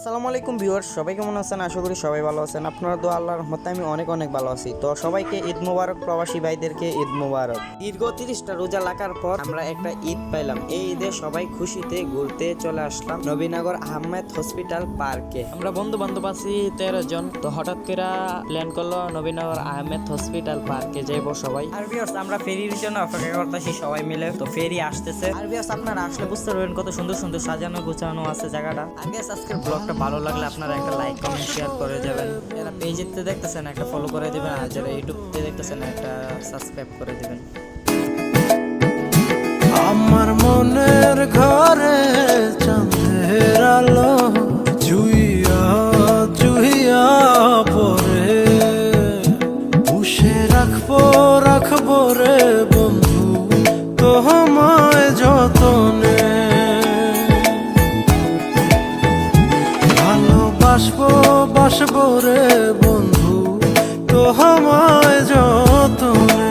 আসসালামু আলাইকুম ভিউয়ার্স, সবাই কেমন আছেন? আশা করি সবাই ভালো আছেন। আপনারা দোয়া আল্লাহর রহমতে আমি অনেক ভালো আছি। তো সবাইকে ঈদ মোবারক, প্রবাসী ভাইদেরকে ঈদ মোবারক। দীর্ঘ 30টা রোজা লাগার পর আমরা একটা ঈদ পাইলাম। এই ঈদে সবাই খুশিতে ঘুরতে চলে আসলাম নবীনগর আহমেদ হসপিটাল পার্কে। আমরা বন্ধু বান্ধব আছি 13 জন। তো হঠাৎ করে প্ল্যান করলো নবীনগর আহমেদ হসপিটাল পার্কে যাইবো সবাই। আর ভিউয়ার্স, আমরা ফেরির জন্য অপেক্ষা করতেছি সবাই মিলে। তো ফেরি আসতেছে। আর ভিউয়ার্স, আপনারা আসলে বুঝতে পারবেন কত সুন্দর সুন্দর সাজানো গোছানো আছে জায়গাটা। আর ভিউয়ার্স, আজকের ব্লগটা ভালো লাগলে আপনারা একটা লাইক কমেন্ট শেয়ার করে যাবেন। যারা পেজেতে দেখতেছেন একটা ফলো করে দিবেন, আর যারা ইউটিউবতে দেখতেছেন একটা সাবস্ক্রাইব করে দিবেন। আমার মনের ঘরে চাঁদের আলো জুইয়া জুইয়া পরে পুষে রাখবো রে বন্ধু তোমায় যতনে, ভালোবাসবো রে বন্ধু তোমায় যতনে।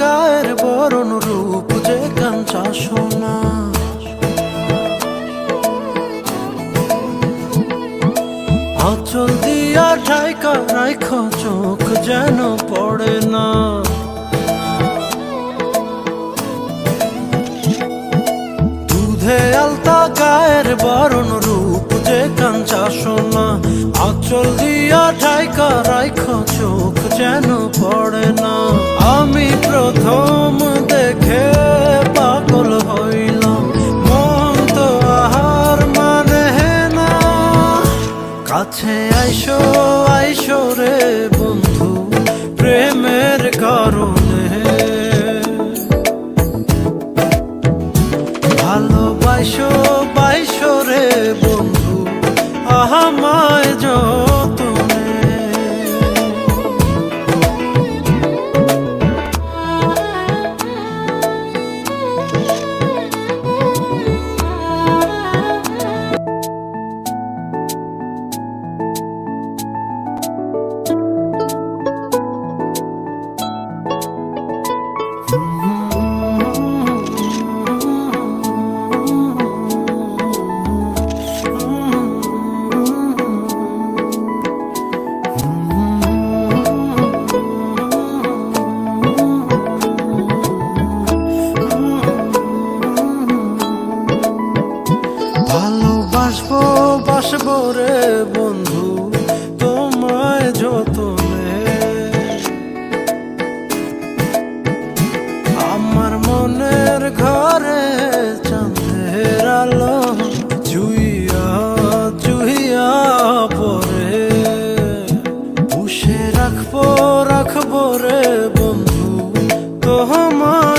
গায়ের বরণ রূপ যে কাঞ্চা সোনা, আঁচল দিয়া ঢাইকা রাইখ চোখ যেন পড়ে না। দুধে আলতা গায়ের বরণ রূপ যে কাঞ্চা সোনা, আঁচল দিয়া ঢাইকা রাইখ চোখ যেন পড়ে না। আমি প্রথম দেখে পাগল হইলাম, মন তো আহার মানে না। কাছে আইসো রে বন্ধু প্রেমের কারণে, ভালোবাসো রে বন্ধু আমায় যতনে। ভালোবাসবো রে বন্ধু তোমায় যতনে, আমার মনের ঘরে চাঁদের আলো জুইয়া পরে পুষে রাখবো রে বন্ধু তোমায়